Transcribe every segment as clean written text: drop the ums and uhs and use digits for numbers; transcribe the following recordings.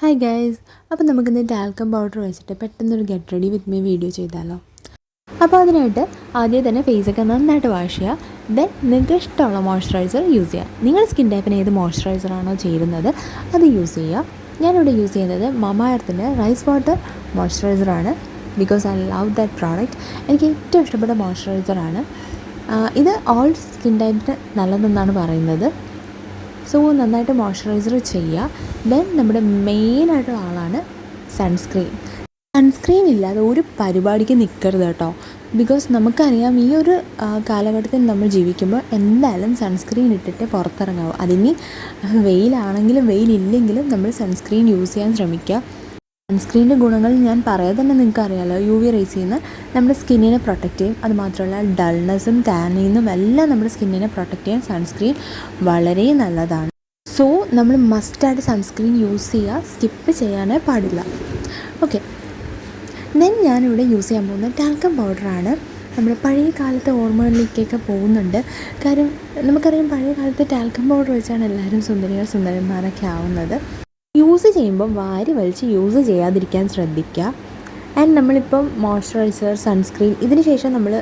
Hi guys, അപ്പോൾ നമുക്കിന്ന് talcum powder വെച്ചിട്ട് പെട്ടെന്നൊരു get ready with me video ചെയ്താലോ. അപ്പോൾ അതിനായിട്ട് ആദ്യം തന്നെ ഫേസൊക്കെ നന്നായിട്ട് വാഷ് ചെയ്യുക. ദെൻ നിങ്ങൾക്ക് ഇഷ്ടമുള്ള മോയ്സ്ചറൈസർ യൂസ് ചെയ്യുക. നിങ്ങളുടെ സ്കിൻ ടൈപ്പിന് ഏത് മോയ്സ്ചറൈസറാണോ ചേരുന്നത് അത് യൂസ് ചെയ്യുക. ഞാനിവിടെ യൂസ് ചെയ്യുന്നത് മമാ എർത്തിൻ്റെ റൈസ് വാട്ടർ മോയ്സ്ചറൈസറാണ്. Because I love that product. എനിക്ക് ഏറ്റവും ഇഷ്ടപ്പെട്ട മോയ്സ്ചറൈസറാണ്. ഇത് ഓൾ സ്കിൻ ടൈപ്പിന് നല്ലതെന്നാണ് പറയുന്നത്. സോ നന്നായിട്ട് മോയ്സ്ചറൈസർ ചെയ്യുക. ദെൻ നമ്മുടെ മെയിനായിട്ടുള്ള ആളാണ് സൺസ്ക്രീൻ ഇല്ലാതെ ഒരു പരിപാടിക്ക് നിൽക്കരുത് കേട്ടോ. ബിക്കോസ് നമുക്കറിയാം ഈ ഒരു കാലഘട്ടത്തിൽ നമ്മൾ ജീവിക്കുമ്പോൾ എന്തായാലും സൺസ്ക്രീൻ ഇട്ടിട്ട് പുറത്തിറങ്ങാവും. അതിന് വെയിലാണെങ്കിലും വെയിലില്ലെങ്കിലും നമ്മൾ സൺസ്ക്രീൻ യൂസ് ചെയ്യാൻ ശ്രമിക്കുക. സൺസ്ക്രീനിൻ്റെ ഗുണങ്ങൾ ഞാൻ പറയാതെ തന്നെ നിങ്ങൾക്ക് അറിയാമല്ലോ. UV റേസിൽ നിന്ന് നമ്മുടെ സ്കിന്നിനെ പ്രൊട്ടക്റ്റ് ചെയ്യും. അതുമാത്രമല്ല ഡൾനെസ്സും ടാനിൽ നിന്നും എല്ലാം നമ്മുടെ സ്കിന്നിനെ പ്രൊട്ടക്റ്റ് ചെയ്യാൻ സൺസ്ക്രീൻ വളരെ നല്ലതാണ്. സോ നമ്മൾ മസ്റ്റായിട്ട് സൺസ്ക്രീൻ യൂസ് ചെയ്യുക, സ്കിപ്പ് ചെയ്യാനേ പാടില്ല. ഓക്കെ, ദെൻ ഞാനിവിടെ യൂസ് ചെയ്യാൻ പോകുന്നത് ടാൽക്കം പൗഡറാണ്. നമ്മുടെ പഴയ കാലത്തെ ഓർമ്മകളിലേക്കൊക്കെ പോകുന്നുണ്ട്. കാര്യം നമുക്കറിയാം പഴയ കാലത്ത് ടാൽക്കം പൗഡർ വെച്ചാണ് എല്ലാവരും സുന്ദരന്മാരൊക്കെ ആവുന്നത്. യൂസ് ചെയ്യുമ്പം വാരി വലിച്ച് യൂസ് ചെയ്യാതിരിക്കാൻ ശ്രദ്ധിക്കുക. ആൻഡ് നമ്മളിപ്പം മോയ്സ്ചറൈസർ, സൺസ്ക്രീൻ, ഇതിന് ശേഷം നമ്മൾ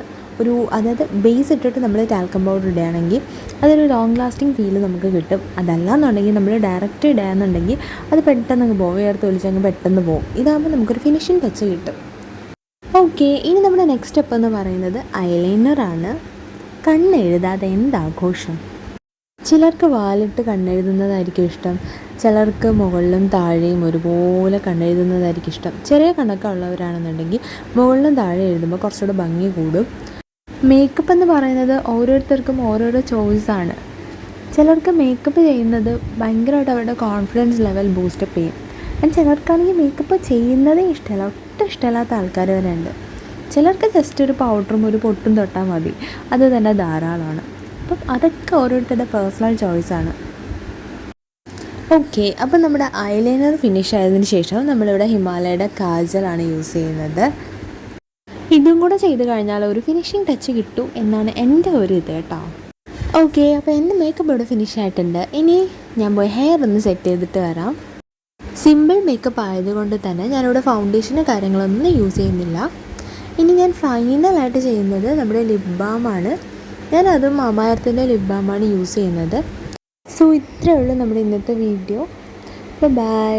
അതായത് ബേസ് ഇട്ടിട്ട് നമ്മൾ ടാൽക്കം പൗഡർ ഇടുകയാണെങ്കിൽ അതൊരു ലോങ് ലാസ്റ്റിംഗ് ഫീൽ നമുക്ക് കിട്ടും. അതല്ലാന്നുണ്ടെങ്കിൽ നമ്മൾ ഡയറക്റ്റ് ഇടുകയാണെന്നുണ്ടെങ്കിൽ അത് പെട്ടെന്ന് അങ്ങ് പോകും, വേർത്ത് ഒളിച്ചങ്ങ് പെട്ടെന്ന് പോകും. ഇതാകുമ്പോൾ നമുക്കൊരു ഫിനിഷിങ് ടച്ച് കിട്ടും. ഓക്കെ, ഇനി നമ്മുടെ നെക്സ്റ്റ് സ്റ്റെപ്പ് എന്ന് പറയുന്നത് ഐലൈനറാണ്. കണ്ണെഴുതാതെ എന്താഘോഷം. ചിലർക്ക് വാലിട്ട് കണ്ണെഴുതുന്നതായിരിക്കും ഇഷ്ടം, ചിലർക്ക് മുകളിലും താഴെയും ഒരുപോലെ കണ്ണെഴുതുന്നതായിരിക്കും ഇഷ്ടം. ചെറിയ കണ്ണൊക്കെ ഉള്ളവരാണെന്നുണ്ടെങ്കിൽ മുകളിലും താഴെ എഴുതുമ്പോൾ കുറച്ചുകൂടെ ഭംഗി കൂടും. മേക്കപ്പ് എന്ന് പറയുന്നത് ഓരോരുത്തർക്കും ഓരോരോ ചോയ്സാണ്. ചിലർക്ക് മേക്കപ്പ് ചെയ്യുന്നത് ഭയങ്കരമായിട്ട് അവരുടെ കോൺഫിഡൻസ് ലെവൽ ബൂസ്റ്റപ്പ് ചെയ്യും. ആൻഡ് ചിലർക്കാണെങ്കിൽ മേക്കപ്പ് ചെയ്യുന്നതേ ഇഷ്ടമല്ല, ഒട്ടും ഇഷ്ടമില്ലാത്ത ആൾക്കാർ വരെ ഉണ്ട്. ചിലർക്ക് ജസ്റ്റ് ഒരു പൗഡറും ഒരു പൊട്ടും തൊട്ടാൽ മതി, അത് തന്നെ ധാരാളമാണ്. അപ്പം അതൊക്കെ ഓരോരുത്തരുടെ പേഴ്സണൽ ചോയ്സാണ്. ഓക്കെ, അപ്പം നമ്മുടെ ഐലൈനർ ഫിനിഷ് ആയതിനു ശേഷം നമ്മളിവിടെ ഹിമാലയയുടെ കാജലാണ് യൂസ് ചെയ്യുന്നത്. ഇതും കൂടെ ചെയ്ത് കഴിഞ്ഞാൽ ഒരു ഫിനിഷിങ് ടച്ച് കിട്ടും എന്നാണ് എൻ്റെ ഒരു ഇത് കേട്ടോ. ഓക്കെ, അപ്പോൾ എൻ്റെ മേക്കപ്പ് ഇവിടെ ഫിനിഷ് ആയിട്ടുണ്ട്. ഇനി ഞാൻ പോയി ഹെയർ ഒന്ന് സെറ്റ് ചെയ്തിട്ട് വരാം. സിമ്പിൾ മേക്കപ്പ് ആയതുകൊണ്ട് തന്നെ ഞാനിവിടെ ഫൗണ്ടേഷന് കാര്യങ്ങളൊന്നും യൂസ് ചെയ്യുന്നില്ല. ഇനി ഞാൻ ഫൈനലായിട്ട് ചെയ്യുന്നത് നമ്മുടെ ലിപ് ബാമാണ്. ഞാനതും മമാ എർത്തിൻ്റെ ലിപ് ബാമാണ് യൂസ് ചെയ്യുന്നത്. സോ ഇത്രയേ ഉള്ളൂ നമ്മുടെ ഇന്നത്തെ വീഡിയോ. ബൈ.